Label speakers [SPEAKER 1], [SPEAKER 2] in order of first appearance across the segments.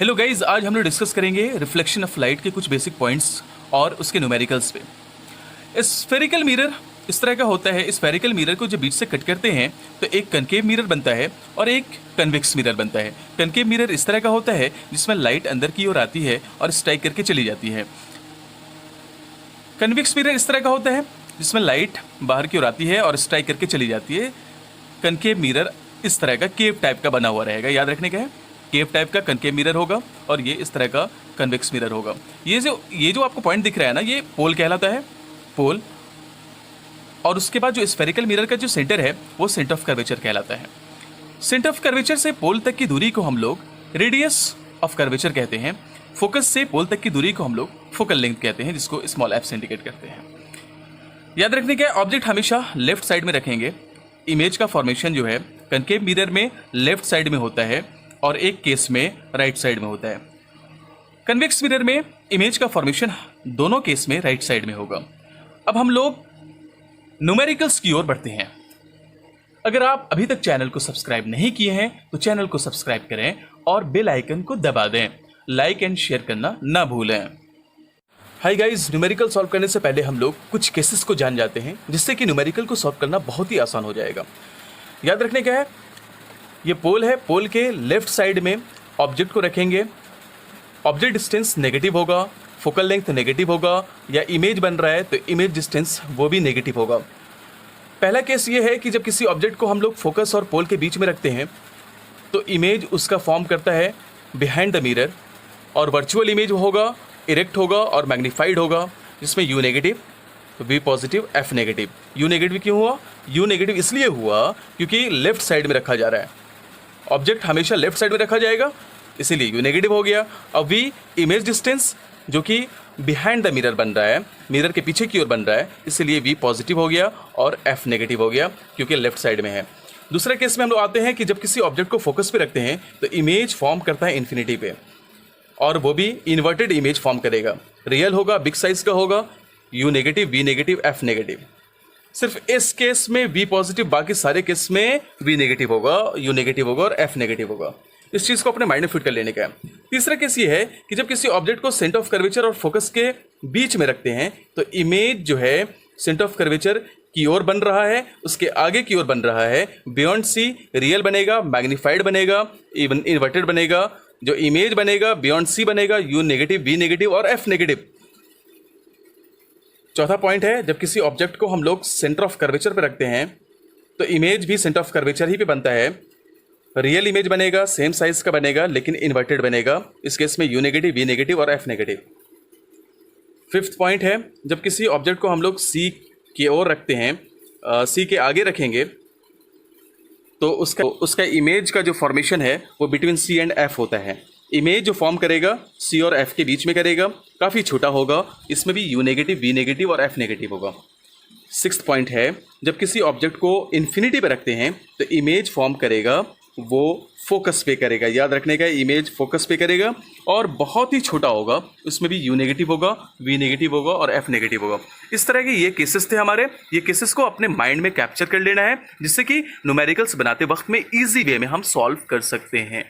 [SPEAKER 1] Hello guys, आज हम लोग डिस्कस करेंगे रिफ्लेक्शन ऑफ लाइट के कुछ बेसिक पॉइंट्स और उसके न्यूमेरिकल्स पे। स्फेरिकल मिरर इस तरह का होता है। स्फेरिकल मिरर को जब बीच से कट करते हैं तो एक कनकेव मिरर बनता है और एक कन्वेक्स मिरर बनता है। कनकेव मिरर इस तरह का होता है जिसमें लाइट अंदर की ओर आती है और स्ट्राइक करके चली जाती है। कन्वेक्स मिरर इस तरह का होता है जिसमें लाइट बाहर की ओर आती है और स्ट्राइक करके चली जाती है। कनकेव मिरर इस तरह का केव टाइप का बना हुआ रहेगा, याद रखने का है। केव टाइप का कनकेव मिरर होगा और ये इस तरह का कन्वेक्स मिरर होगा। ये जो आपको पॉइंट दिख रहा है ना, ये पोल कहलाता है, पोल। और उसके बाद जो स्फेरिकल मिरर का जो सेंटर है वो सेंटर ऑफ कर्वेचर कहलाता है। सेंटर ऑफ कर्वेचर से पोल तक की दूरी को हम लोग रेडियस ऑफ कर्वेचर कहते हैं। फोकस से पोल तक की दूरी को हम लोग फोकल लेंथ कहते हैं, जिसको स्मॉल एफ से इंडिकेट करते हैं। याद रखने का ऑब्जेक्ट हमेशा लेफ्ट साइड में रखेंगे। इमेज का फॉर्मेशन जो है कनकेव मिरर में लेफ्ट साइड में होता है और एक केस में राइट साइड में होता है। कन्वेक्स मिरर में इमेज का फॉर्मेशन दोनों केस में राइट साइड में होगा। अब हम लोग न्यूमेरिकल्स की ओर बढ़ते हैं। अगर आप अभी तक चैनल को सब्सक्राइब नहीं किए हैं तो चैनल को सब्सक्राइब करें और बेल आइकन को दबा दें। लाइक एंड शेयर करना ना भूलें। हाय गाइस, न्यूमेरिकल सॉल्व करने से पहले हम लोग कुछ केसेस को जान जाते हैं जिससे कि न्यूमेरिकल को सॉल्व करना बहुत ही आसान हो जाएगा। याद रखने का है, ये पोल है, पोल के लेफ्ट साइड में ऑब्जेक्ट को रखेंगे। ऑब्जेक्ट डिस्टेंस नेगेटिव होगा, फोकल लेंथ नेगेटिव होगा, या इमेज बन रहा है तो इमेज डिस्टेंस वो भी नेगेटिव होगा। पहला केस ये है कि जब किसी ऑब्जेक्ट को हम लोग फोकस और पोल के बीच में रखते हैं तो इमेज उसका फॉर्म करता है बिहाइंड द मिरर, और वर्चुअल इमेज होगा, इरेक्ट होगा और मैग्नीफाइड होगा, जिसमें you negative, V positive, F negative. You negative क्यों हुआ? यू नेगेटिव इसलिए हुआ क्योंकि लेफ्ट साइड में रखा जा रहा है। ऑब्जेक्ट हमेशा लेफ्ट साइड में रखा जाएगा, इसीलिए यू नेगेटिव हो गया। अब वी इमेज डिस्टेंस जो कि बिहाइंड द मिरर बन रहा है, मिरर के पीछे की ओर बन रहा है, इसलिए वी पॉजिटिव हो गया और एफ नेगेटिव हो गया क्योंकि लेफ्ट साइड में है। दूसरे केस में हम लोग आते हैं कि जब किसी ऑब्जेक्ट को फोकस पे रखते हैं तो इमेज फॉर्म करता है इन्फिनिटी पे, और वो भी इन्वर्टेड इमेज फॉर्म करेगा। रियल होगा, बिग साइज का होगा, u negative, v negative, f negative. सिर्फ इस केस में वी पॉजिटिव, बाकी सारे केस में वी नेगेटिव होगा, यू नेगेटिव होगा और एफ नेगेटिव होगा। इस चीज़ को अपने माइंड में फिट कर लेने का है। तीसरा केस ये है कि जब किसी ऑब्जेक्ट को सेंटर ऑफ कर्वेचर और फोकस के बीच में रखते हैं तो इमेज जो है सेंटर ऑफ कर्वेचर की ओर बन रहा है, उसके आगे की ओर बन रहा है। बियॉन्ड सी रियल बनेगा, मैग्नीफाइड बनेगा, इवन इन्वर्टेड बनेगा। जो इमेज बनेगा बियॉन्ड सी बनेगा यू नेगेटिव, वी नेगेटिव और एफ नेगेटिव। चौथा पॉइंट है, जब किसी ऑब्जेक्ट को हम लोग सेंटर ऑफ कर्वेचर पे रखते हैं तो इमेज भी सेंटर ऑफ कर्वेचर ही पे बनता है। रियल इमेज बनेगा, सेम साइज का बनेगा लेकिन इन्वर्टेड बनेगा। इस केस में यू नेगेटिव, वी नेगेटिव और एफ नेगेटिव। फिफ्थ पॉइंट है, जब किसी ऑब्जेक्ट को हम लोग सी की ओर रखते हैं, सी के आगे रखेंगे तो उसका इमेज का जो फॉर्मेशन है वो बिटवीन सी एंड एफ होता है। इमेज जो फॉर्म करेगा सी और एफ के बीच में करेगा, काफ़ी छोटा होगा, इसमें भी यू नेगेटिव, वी नेगेटिव और एफ नेगेटिव होगा। सिक्स्थ पॉइंट है, जब किसी ऑब्जेक्ट को इन्फिनिटी पे रखते हैं तो इमेज फॉर्म करेगा वो फोकस पे करेगा। याद रखने का, इमेज फोकस पे करेगा और बहुत ही छोटा होगा, उसमें भी यू नेगेटिव होगा, वी नेगेटिव होगा और एफ नेगेटिव होगा। इस तरह के ये केसेस थे हमारे। ये केसेस को अपने माइंड में कैप्चर कर लेना है जिससे कि न्यूमेरिकल्स बनाते वक्त में ईजी वे में हम सॉल्व कर सकते हैं।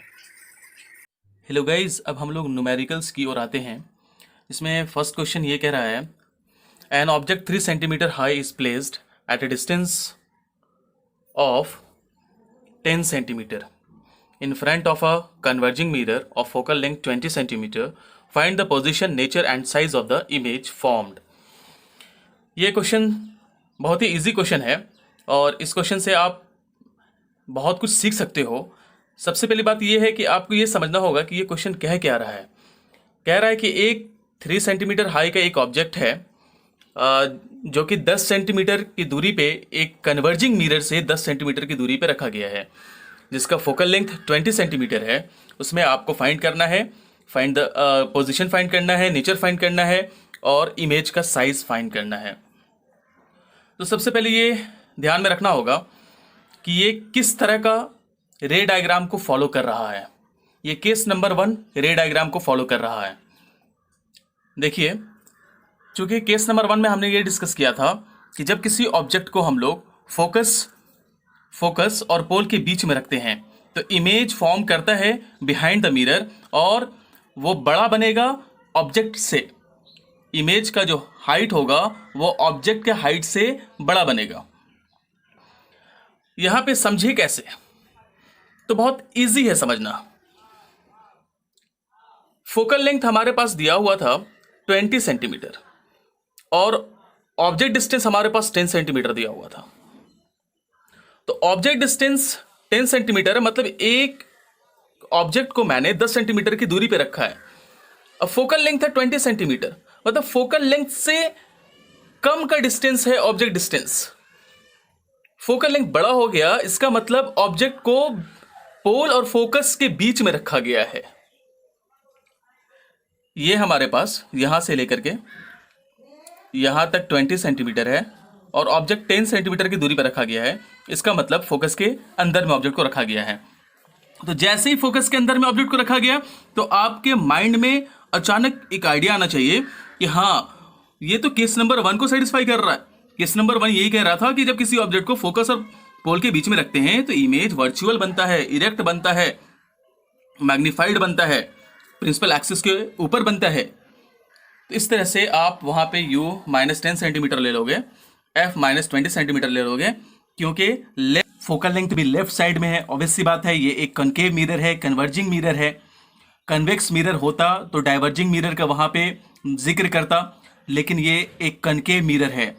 [SPEAKER 1] हेलो गाइज, अब हम लोग न्यूमेरिकल्स की ओर आते हैं। इसमें फर्स्ट क्वेश्चन ये कह रहा है, an object 3 centimetre high is placed at A distance of 10 centimeter in front of a converging mirror of focal length 20 centimeter. Find the position, nature and size of the image formed. ये question बहुत ही easy question है और इस question से आप बहुत कुछ सीख सकते हो। सबसे पहली बात ये है कि आपको ये समझना होगा कि ये क्वेश्चन कह क्या रहा है। कह रहा है कि एक 3 सेंटीमीटर हाई का एक ऑब्जेक्ट है जो कि 10 सेंटीमीटर की दूरी पे एक कन्वर्जिंग मिरर से 10 सेंटीमीटर की दूरी पे रखा गया है, जिसका फोकल लेंथ 20 सेंटीमीटर है। उसमें आपको फाइंड करना है, फाइंड द पोजीशन फाइंड करना है, नेचर फाइंड करना है और इमेज का साइज फाइंड करना है। तो सबसे पहले ये ध्यान में रखना होगा कि ये किस तरह का रे डायग्राम को फॉलो कर रहा है। ये केस नंबर 1 रे डायग्राम को फॉलो कर रहा है। देखिए, चूंकि केस नंबर 1 में हमने ये डिस्कस किया था कि जब किसी ऑब्जेक्ट को हम लोग फोकस और पोल के बीच में रखते हैं तो इमेज फॉर्म करता है बिहाइंड द मिरर और वो बड़ा बनेगा ऑब्जेक्ट से। इमेज का जो हाइट होगा वो ऑब्जेक्ट के हाइट से बड़ा बनेगा। यहां पे समझिए कैसे, तो बहुत इजी है समझना। फोकल लेंथ हमारे पास दिया हुआ था 20 सेंटीमीटर और ऑब्जेक्ट डिस्टेंस हमारे पास 10 सेंटीमीटर दिया हुआ था। तो ऑब्जेक्ट डिस्टेंस 10 सेंटीमीटर है, मतलब एक ऑब्जेक्ट को मैंने 10 सेंटीमीटर की दूरी पे रखा है। अब फोकल लेंथ है 20 सेंटीमीटर, मतलब फोकल लेंथ से कम का डिस्टेंस है ऑब्जेक्ट डिस्टेंस। फोकल लेंथ बड़ा हो गया, इसका मतलब ऑब्जेक्ट को पोल और फोकस के बीच में रखा गया है। ये हमारे पास यहां से लेकर के यहां तक 20 सेंटीमीटर है और ऑब्जेक्ट 10 सेंटीमीटर की दूरी पर रखा गया है। इसका मतलब फोकस के अंदर में ऑब्जेक्ट को रखा गया है। तो जैसे ही फोकस के अंदर में ऑब्जेक्ट को रखा गया तो आपके माइंड में अचानक एक आइडिया आना चाहिए कि हाँ, ये तो केस नंबर 1 को सेटिस्फाई कर रहा है। केस नंबर 1 यही कह रहा था कि जब किसी ऑब्जेक्ट को फोकस और पोल के बीच में रखते हैं तो इमेज वर्चुअल बनता है, इरेक्ट बनता है, मैग्नीफाइड बनता है, प्रिंसिपल एक्सिस के ऊपर बनता है। तो इस तरह से आप वहां पे u -10 सेंटीमीटर ले लोगे, f -20 सेंटीमीटर ले लोगे, क्योंकि फोकल लेंथ भी लेफ्ट साइड में है। ऑब्वियस सी बात है, ये एक कनकेव मिरर है, कन्वर्जिंग मिरर है। कन्वेक्स मिरर होता तो डाइवर्जिंग मिरर का वहां पे जिक्र करता, लेकिन ये एक कनकेव मिरर है।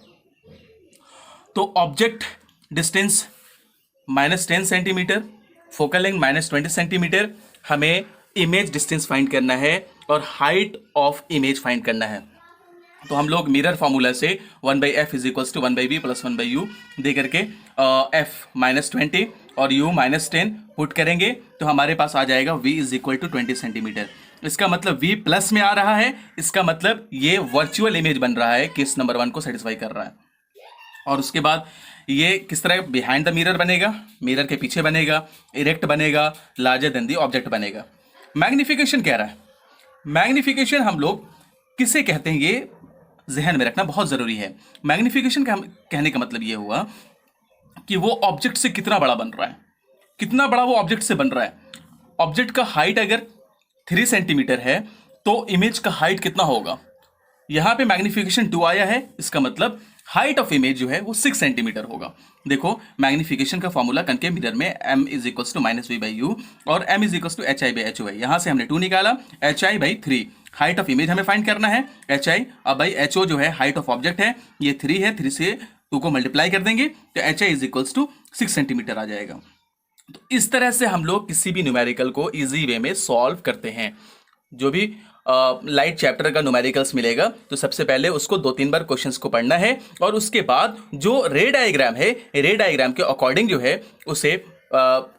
[SPEAKER 1] तो object distance -10 centimetre, focal length -20 centimetre, हमें इमेज डिस्टेंस फाइंड करना है और हाइट ऑफ इमेज फाइंड करना है। तो हम लोग मिरर फार्मूला से 1/f = 1/v + 1/u दे करके f -20 और u -10 पुट करेंगे तो हमारे पास आ जाएगा v = 20 सेंटीमीटर। इसका मतलब v प्लस में आ रहा है, इसका मतलब ये वर्चुअल इमेज बन रहा है, केस नंबर 1 को सेटिस्फाई कर रहा है। और उसके बाद ये किस तरह बिहाइंड द मिरर बनेगा, मिरर के पीछे बनेगा, इरेक्ट बनेगा, लार्जर देन दी ऑब्जेक्ट बनेगा। मैग्निफिकेशन कह रहा है, मैग्निफिकेशन हम लोग किसे कहते हैं ये जहन में रखना बहुत जरूरी है। मैग्निफिकेशन का कहने का मतलब ये हुआ कि वो ऑब्जेक्ट से कितना बड़ा बन रहा है, कितना बड़ा वो ऑब्जेक्ट से बन रहा है। ऑब्जेक्ट का हाइट अगर 3 सेंटीमीटर है तो इमेज का हाइट कितना होगा। यहां पे मैग्निफिकेशन 2 आया है, इसका मतलब हाइट ऑफ इमेज जो है वो 6 सेंटीमीटर होगा। देखो मैग्निफिकेशन का फॉर्मूला कनकेव मिरर में m = -v/u और m = hi/ho है। यहां से हमने 2 निकाला, hi/3 हाइट ऑफ इमेज हमें फाइंड करना है, hi अब भाई ho जो है हाइट ऑफ ऑब्जेक्ट है, ये 3 है, 3 से 2 को मल्टीप्लाई कर देंगे तो hi = 6 सेंटीमीटर आ जाएगा। तो इस तरह से हम लोग किसी भी न्यूमेरिकल को इजी वे में सॉल्व करते हैं। जो भी लाइट चैप्टर का न्यूमेरिकल्स मिलेगा तो सबसे पहले उसको 2-3 बार क्वेश्चंस को पढ़ना है और उसके बाद जो रे डायग्राम है, रे डायग्राम के अकॉर्डिंग जो है उसे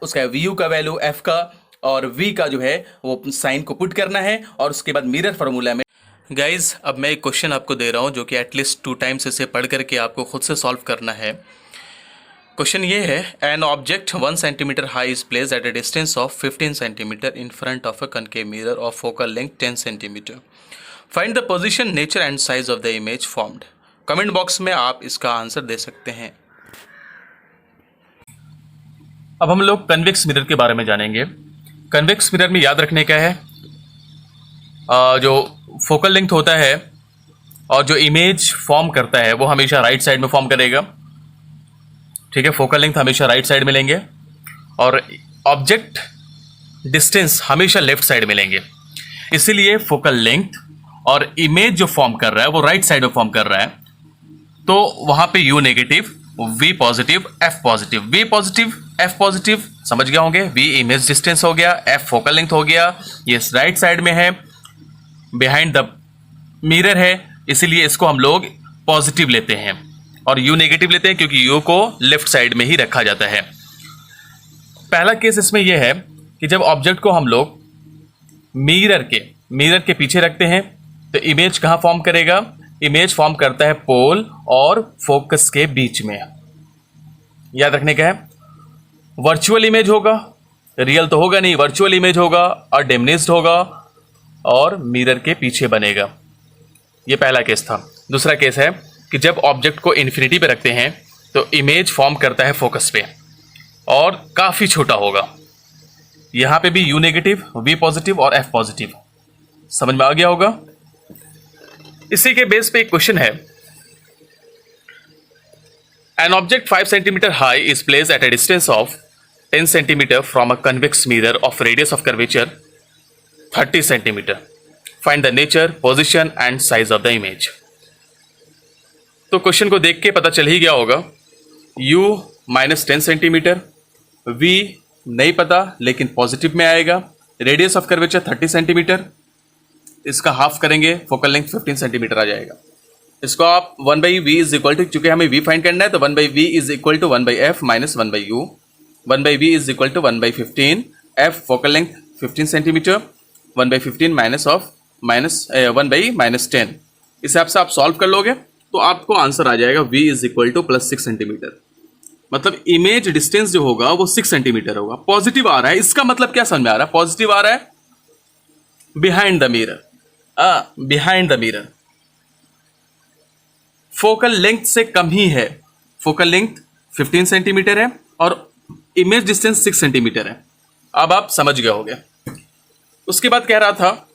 [SPEAKER 1] उसका VU का वैल्यू, F का और V का जो है वो साइन को पुट करना है और उसके बाद मिरर फार्मूला में। गाइज अब मैं एक क्वेश्चन आपको दे रहा हूँ जो कि एटलीस्ट 2 टाइम्स इसे पढ़ करके आपको खुद से सॉल्व करना है। क्वेश्चन ये है, an object 1 centimetre high is place at a distance of 15 centimetre in front of a concave mirror of focal length 10 centimetre. Find the position, nature and size of the image formed. Comment box में आप इसका answer दे सकते हैं। अब हम लोग convex mirror के बारे में जानेंगे। कन्वेक्स मिरर में याद रखने का है जो फोकल लेंथ होता है और जो इमेज फॉर्म करता है वो हमेशा राइट साइड में फॉर्म करेगा। ठीक है, फोकल लेंथ हमेशा राइट साइड में लेंगे और ऑब्जेक्ट डिस्टेंस हमेशा लेफ्ट साइड में लेंगे। इसीलिए फोकल लेंथ और इमेज जो फॉर्म कर रहा है वो राइट साइड में फॉर्म कर रहा है। तो वहां पे U negative, V positive, F positive. V positive, F positive समझ गए होंगे। V इमेज डिस्टेंस हो गया, F फोकल लेंथ हो गया, ये राइट साइड में है, बिहाइंड द मिरर है, इसीलिए इसको हम लोग पॉजिटिव लेते हैं और U नेगेटिव लेते हैं क्योंकि U को लेफ्ट साइड में ही रखा जाता है। पहला केस इसमें यह है कि जब ऑब्जेक्ट को हम लोग मिरर के पीछे रखते हैं तो इमेज कहाँ फॉर्म करेगा, इमेज फॉर्म करता है पोल और फोकस के बीच में। याद रखने का है, वर्चुअल इमेज होगा, रियल तो होगा नहीं, वर्चुअल इमेज होगा और डिमिनिश्ड होगा और मिरर के पीछे बनेगा। ये पहला केस था। दूसरा केस है कि जब ऑब्जेक्ट को इन्फिनिटी पे रखते हैं तो इमेज फॉर्म करता है फोकस पे और काफ़ी छोटा होगा। यहाँ पे भी U नेगेटिव, V पॉजिटिव और F पॉजिटिव। समझ में आ गया होगा। इसी के बेस पे एक क्वेश्चन है, an object 5 centimetre high is place at a distance of 10 centimetre from a convex mirror of radius of curvature 30 centimetre. Find the nature, position and size of the image. तो question को देख के पता चल ही गया होगा, u -10 centimetre, v नहीं पता लेकिन पॉजिटिव में आएगा, रेडियस ऑफ कर्वेचर 30 सेंटीमीटर, इसका हाफ करेंगे फोकल लेंथ 15 सेंटीमीटर आ जाएगा। इसको आप 1/v इज इक्वल टू, चूंकि हमें v फाइंड करना है तो 1/v is equal to 1/f minus 1/u, 1/v is equal to 1/15, f focal length 15 centimetre, 1/15 minus 1/-10। इस हिसाब से आप सॉल्व कर लोगे तो आपको आंसर आ जाएगा v is equal to +6 centimetre. मतलब इमेज डिस्टेंस जो होगा वो 6 सेंटीमीटर होगा। पॉजिटिव आ रहा है, इसका मतलब क्या समझ में आ रहा है? पॉजिटिव आ रहा है behind the mirror, behind the mirror focal length से कम ही है। फोकल लेंथ 15 सेंटीमीटर है और इमेज डिस्टेंस 6 सेंटीमीटर है। अब आप समझ गए होंगे। उसके बाद कह रहा था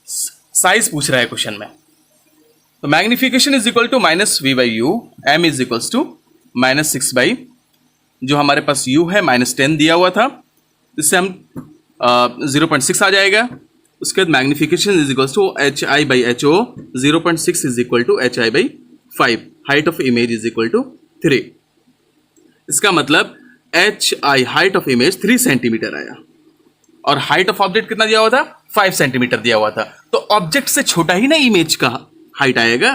[SPEAKER 1] साइज पूछ रहा है क्वेश्चन में, तो magnification is equal to -v/u, m is equals to -6 जो हमारे पास u है -10 दिया हुआ था, इससे हम 0.6 आ जाएगा। उसके बाद magnification is equals to hi/ho, 0.6 is equal to hi/5, height of image is equal to 3। इसका मतलब hi height of image 3 centimetre आया और हाइट ऑफ ऑब्जेक्ट कितना दिया हुआ था? 5 सेंटीमीटर दिया हुआ था। तो ऑब्जेक्ट से छोटा ही ना इमेज का हाइट आएगा।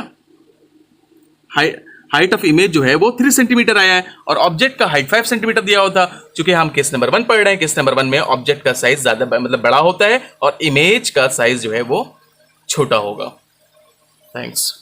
[SPEAKER 1] हाइट ऑफ इमेज जो है वो 3 सेंटीमीटर आया है और ऑब्जेक्ट का हाइट 5 सेंटीमीटर दिया हुआ था। चूंकि हम केस नंबर 1 पढ़ रहे हैं, केस नंबर 1 में ऑब्जेक्ट का साइज ज्यादा मतलब बड़ा होता है और इमेज का साइज जो है वो छोटा होगा। थैंक्स।